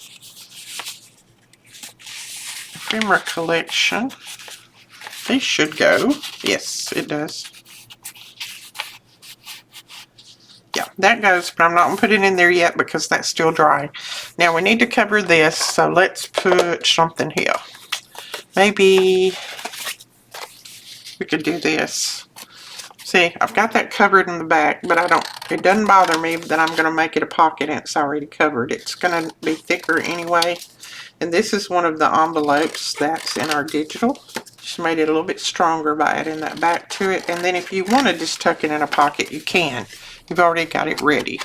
Ephemera collection. These should go. Yes, it does. Yeah, that goes, but I'm not going to put it in there yet because that's still dry. Now we need to cover this, so let's put something here. Maybe we could do this. See, I've got that covered in the back, but I don't, it doesn't bother me that I'm going to make it a pocket and it's already covered. It's going to be thicker anyway. And this is one of the envelopes that's in our digital. Just made it a little bit stronger by adding that back to it. And then if you want to just tuck it in a pocket, you can. You've already got it ready.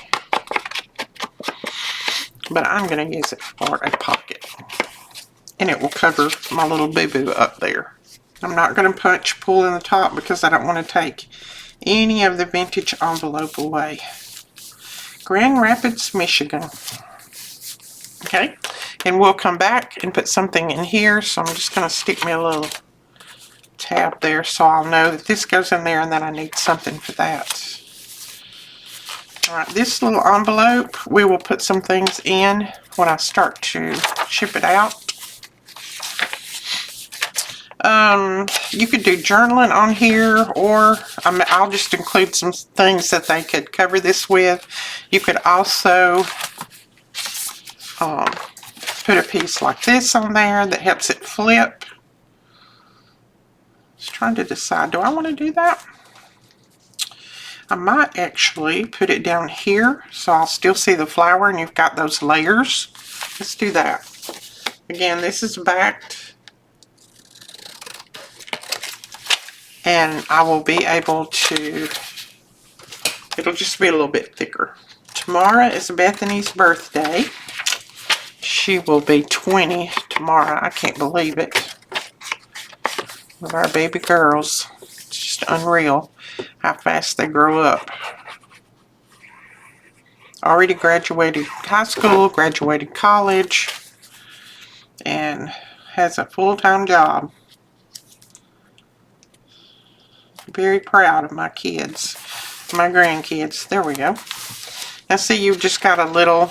But I'm going to use it for a pocket. And it will cover my little boo-boo up there. I'm not going to pull in the top because I don't want to take any of the vintage envelope away. Grand Rapids, Michigan. Okay. And we'll come back and put something in here. So I'm just going to stick me a little tab there so I'll know that this goes in there and that I need something for that. Alright, this little envelope, we will put some things in when I start to ship it out. You could do journaling on here, or I'll just include some things that they could cover this with. You could also put a piece like this on there that helps it flip. Just trying to decide, do I want to do that? I might actually put it down here so I'll still see the flower and you've got those layers. Let's do that. Again, this is backed. And I will be able to, it'll just be a little bit thicker. Tomorrow is Bethany's birthday. She will be 20 tomorrow. I can't believe it. With our baby girls. It's just unreal how fast they grow up. Already graduated high school, graduated college, and has a full-time job. Very proud of my kids, my grandkids. There we go. Now see, you've just got a little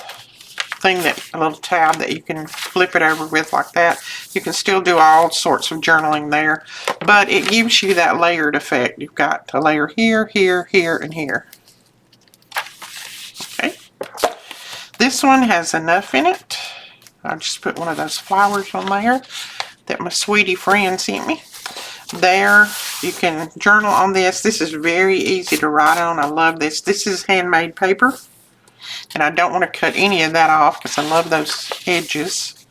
thing, a little tab that you can flip it over with like that. You can still do all sorts of journaling there, but it gives you that layered effect. You've got a layer here, here, here, and here. This one has enough in it. I just put one of those flowers on there that my sweetie friend sent me. There, you can journal on this. This is very easy to write on. I love this. This is handmade paper, and I don't want to cut any of that off because I love those edges.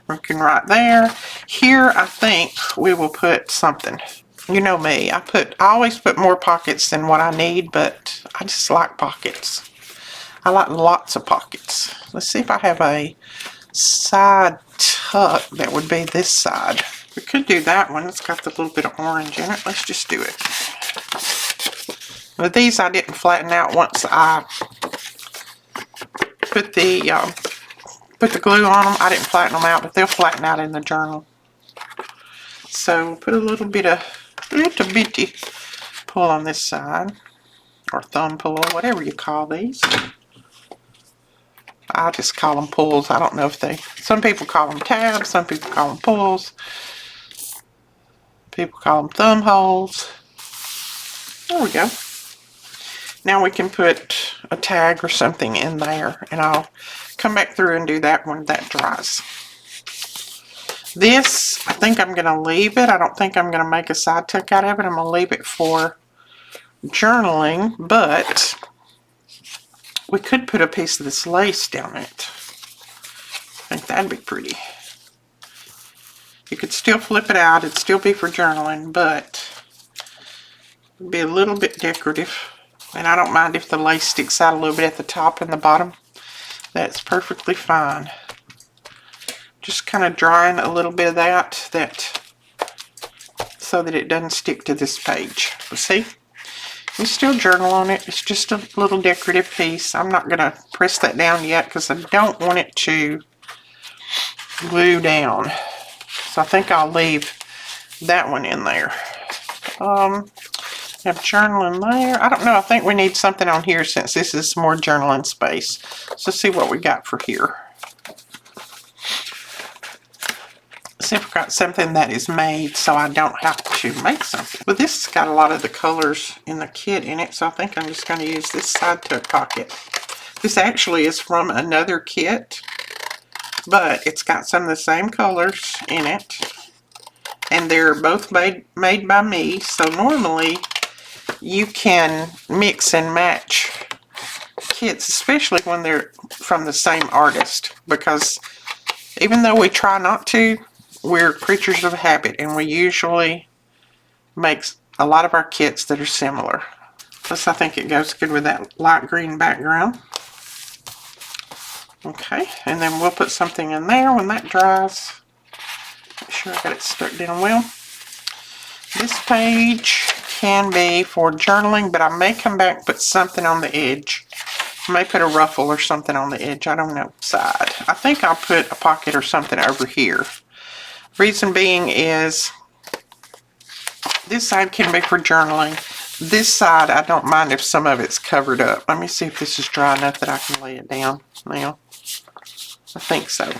We can write there. Here, I think we will put something. You know me, I always put more pockets than what I need, but I just like pockets. I like lots of pockets. Let's see if I have a side tuck that would be this side. We could do that one. It's got the little bit of orange in it. Let's just do it. But these I didn't flatten out once I put the glue on them. I didn't flatten them out, but they'll flatten out in the journal. So put a little bitty pull on this side, or thumb pull, whatever you call these. I just call them pulls. I don't know if some people call them tabs, some people call them pulls. People call them thumb holes. There we go. Now we can put a tag or something in there, and I'll come back through and do that when that dries. This, I think I'm going to leave it. I don't think I'm going to make a side tuck out of it. I'm going to leave it for journaling, but we could put a piece of this lace down it. I think that'd be pretty. You could still flip it out. It'd still be for journaling, but it'd be a little bit decorative. And I don't mind if the lace sticks out a little bit at the top and the bottom. That's perfectly fine. Just kind of drying a little bit of that so that it doesn't stick to this page. But see, we still journal on it. It's just a little decorative piece. I'm not going to press that down yet because I don't want it to glue down. So I think I'll leave that one in there. Have journaling there. I don't know. I think we need something on here since this is more journaling space. So let's see what we got for here. See if we've got something that is made so I don't have to make something. But this has got a lot of the colors in the kit in it, so I think I'm just going to use this side tuck pocket. This actually is from another kit, but it's got some of the same colors in it. And they're both made by me, so normally you can mix and match kits, especially when they're from the same artist, because even though we try not to, we're creatures of habit, and we usually make a lot of our kits that are similar. Plus, I think it goes good with that light green background. Okay, and then we'll put something in there when that dries. Make sure I got it stuck down well. This page can be for journaling, but I may come back and put something on the edge. I may put a ruffle or something on the edge. I don't know. Side. I think I'll put a pocket or something over here. Reason being is this side can be for journaling. This side, I don't mind if some of it's covered up. Let me see if this is dry enough that I can lay it down now. I think so.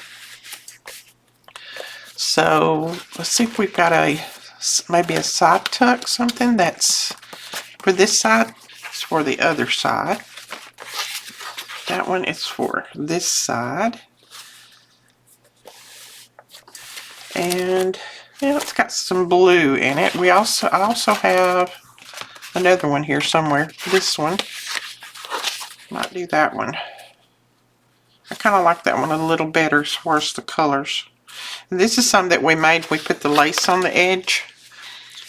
So let's see if we've got maybe a side tuck, something that's for this side. It's for the other side. That one is for this side. And yeah, it's got some blue in it. I also have another one here somewhere. This one. Might do that one. I kind of like that one a little better as far as the colors. And this is some that we made. We put the lace on the edge.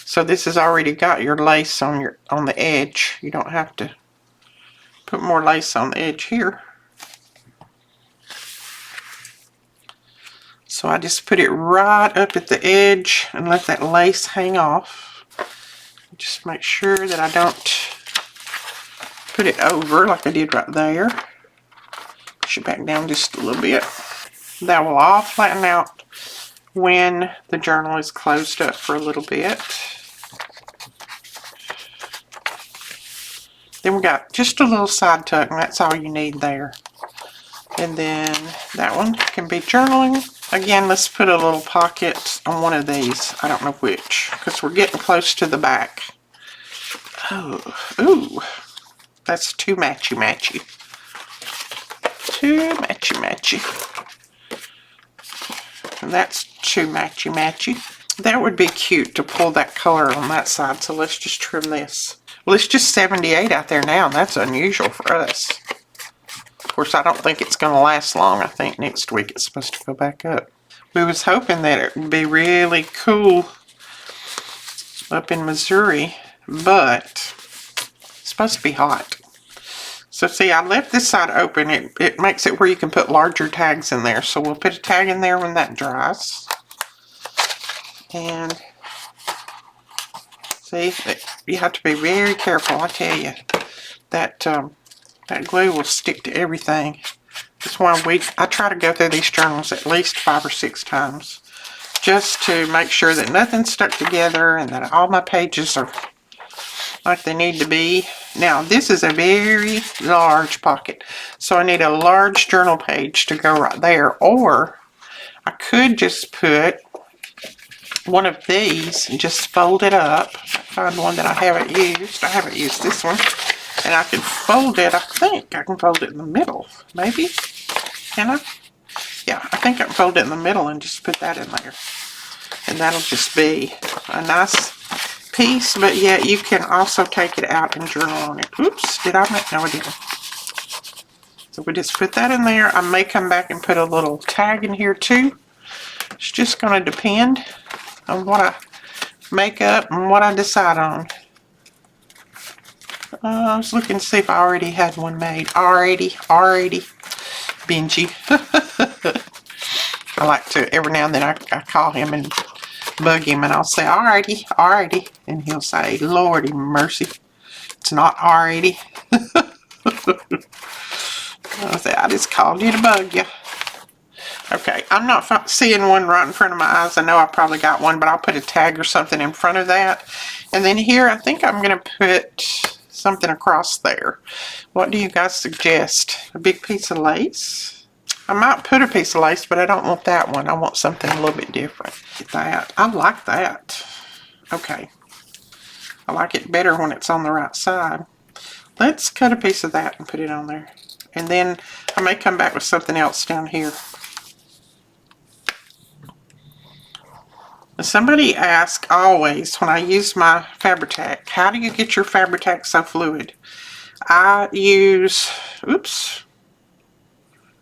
So this has already got your lace on the edge. You don't have to put more lace on the edge here. So I just put it right up at the edge and let that lace hang off. Just make sure that I don't put it over like I did right there. Push it back down just a little bit. That will all flatten out when the journal is closed up for a little bit. Then we got just a little side tuck, and that's all you need there. And then that one can be journaling. Again, let's put a little pocket on one of these. I don't know which, because we're getting close to the back. Oh, ooh, that's too matchy-matchy. Too matchy-matchy. And that's too matchy-matchy. That would be cute to pull that color on that side, so let's just trim this. Well, it's just 78 out there now, and that's unusual for us. Of course, I don't think it's going to last long. I think next week it's supposed to go back up. We was hoping that it would be really cool up in Missouri, but it's supposed to be hot. So see, I left this side open. It makes it where you can put larger tags in there. So we'll put a tag in there when that dries. And see, you have to be very careful, I tell you. That glue will stick to everything. That's why I try to go through these journals at least 5 or 6 times. Just to make sure that nothing's stuck together and that all my pages are like they need to be. Now, this is a very large pocket, so I need a large journal page to go right there. Or I could just put one of these and just fold it up. Find one that I haven't used. I haven't used this one. And I can fold it. I think I can fold it in the middle. Maybe? Can I? Yeah, I think I can fold it in the middle and just put that in there. And that'll just be a nice piece. But yeah, you can also take it out and journal on it. Oops, did I make? No, I didn't. So we just put that in there. I may come back and put a little tag in here too. It's just going to depend on what I make up and what I decide on. I was looking to see if I already had one made. Already. Benji. I like to, every now and then I call him and bug him and I'll say, alrighty. And he'll say, Lordy mercy. It's not alrighty. I'll say, I just called you to bug you. Okay, I'm not seeing one right in front of my eyes. I know I probably got one, but I'll put a tag or something in front of that. And then here, I think I'm going to put something across there. What do you guys suggest? A big piece of lace? I might put a piece of lace, but I don't want that one. I want something a little bit different. Get that. I like that. Okay. I like it better when it's on the right side. Let's cut a piece of that and put it on there. And then I may come back with something else down here. Somebody asks always when I use my Fabri-Tac, how do you get your Fabri-Tac so fluid? I use, oops,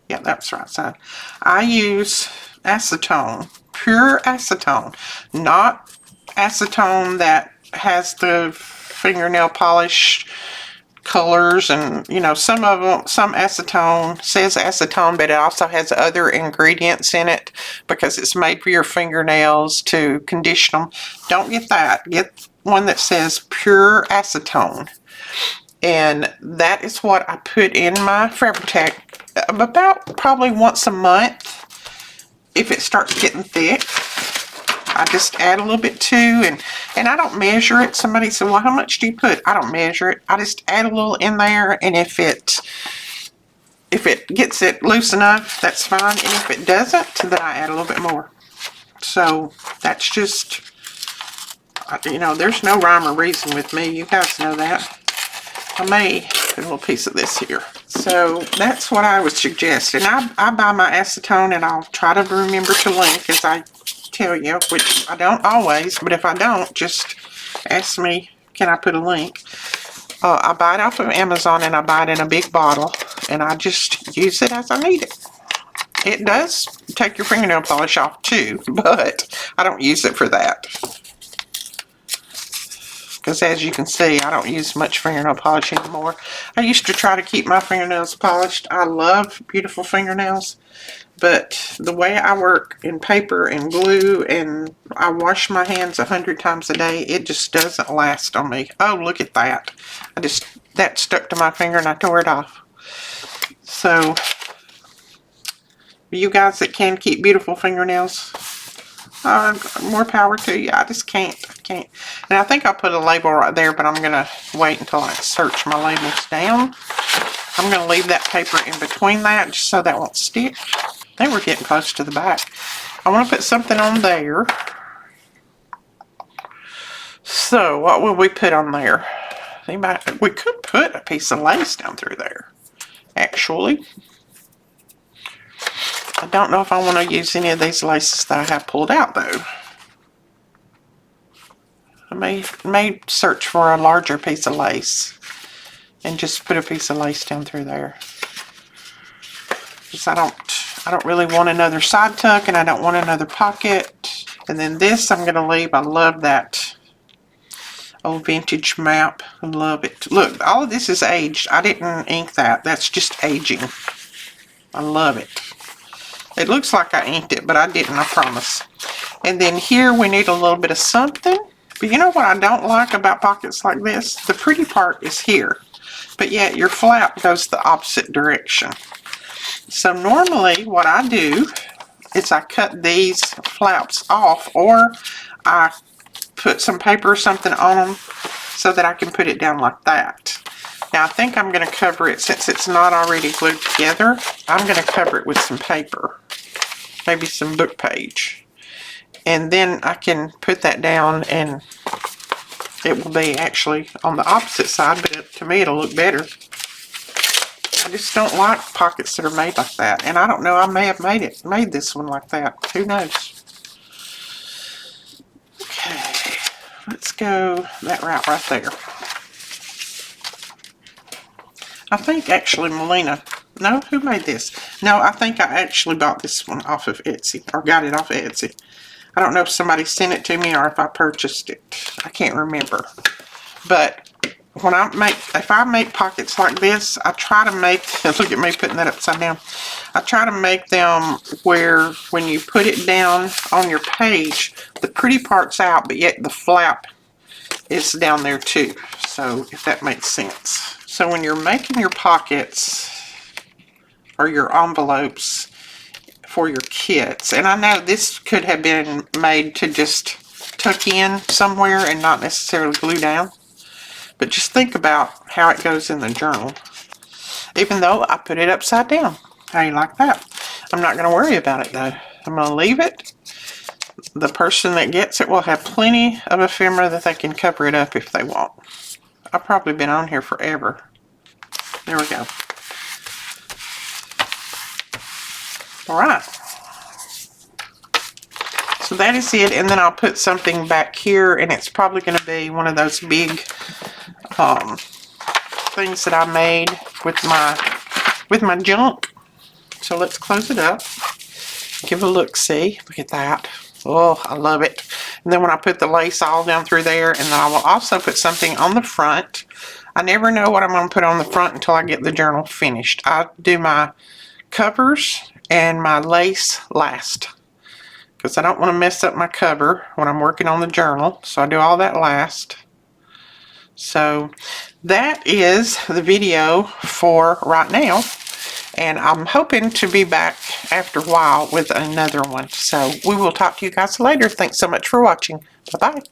yeah, that's the right side. I use acetone, pure acetone, not acetone that has the fingernail polish colors, and you know, some of them, some acetone says acetone, but it also has other ingredients in it because it's made for your fingernails to condition them. Don't get that. Get one that says pure acetone, and that is what I put in my Fabri-Tac about probably once a month. If it starts getting thick, I just add a little bit too, and I don't measure it. Somebody said, well, how much do you put? I don't measure it. I just add a little in there, and if it gets it loose enough, that's fine. And if it doesn't, then I add a little bit more. So that's just, you know, there's no rhyme or reason with me. You guys know that. I may put a little piece of this here. So that's what I would suggest. And I buy my acetone, and I'll try to remember to link as I tell you, which I don't always, but if I don't, just ask me, can I put a link? I buy it off of Amazon, and I buy it in a big bottle, and I just use it as I need it. It does take your fingernail polish off too, but I don't use it for that. Because as you can see, I don't use much fingernail polish anymore. I used to try to keep my fingernails polished. I love beautiful fingernails. But the way I work in paper and glue, and I wash my hands 100 times a day, it just doesn't last on me. Oh, look at that. That stuck to my finger and I tore it off. So, you guys that can keep beautiful fingernails, more power to you. I just can't. And I think I'll put a label right there, but I'm going to wait until I search my labels down. I'm going to leave that paper in between that just so that won't stick. I think we're getting close to the back. I want to put something on there. So, what will we put on there? We could put a piece of lace down through there, actually. I don't know if I want to use any of these laces that I have pulled out though. I may search for a larger piece of lace and just put a piece of lace down through there. Because I don't really want another side tuck, and I don't want another pocket. And then this I'm going to leave. I love that old vintage map. I love it. Look, all of this is aged. I didn't ink that. That's just aging. I love it. It looks like I inked it, but I didn't, I promise. And then here we need a little bit of something. But you know what I don't like about pockets like this? The pretty part is here, but yet your flap goes the opposite direction. So normally what I do is I cut these flaps off, or I put some paper or something on them so that I can put it down like that. Now I think I'm going to cover it, since it's not already glued together, I'm going to cover it with some paper, maybe some book page. And then I can put that down and it will be actually on the opposite side, but to me it'll look better. I just don't like pockets that are made like that. And I don't know, I may have made this one like that. Who knows? Okay, let's go that route right there. I think actually Melina, no, who made this? No, I think I actually bought this one off of Etsy, or got it off of Etsy. I don't know if somebody sent it to me or if I purchased it. I can't remember. But when if I make pockets like this, I try to make, look at me putting that upside down. I try to make them where when you put it down on your page, the pretty part's out, but yet the flap is down there too. So if that makes sense. So when you're making your pockets or your envelopes for your kits, and I know this could have been made to just tuck in somewhere and not necessarily glue down, but just think about how it goes in the journal. Even though I put it upside down. How you like that? I'm not going to worry about it though. I'm going to leave it. The person that gets it will have plenty of ephemera that they can cover it up if they want. I've probably been on here forever. There we go. Alright. So that is it, and then I'll put something back here, and it's probably going to be one of those big things that I made with my junk. So let's close it up. Give it a look-see. Look at that. Oh, I love it. And then when I put the lace all down through there, and then I will also put something on the front. I never know what I'm going to put on the front until I get the journal finished. I do my covers and my lace last, because I don't want to mess up my cover when I'm working on the journal. So I do all that last. So that is the video for right now. And I'm hoping to be back after a while with another one. So we will talk to you guys later. Thanks so much for watching. Bye-bye.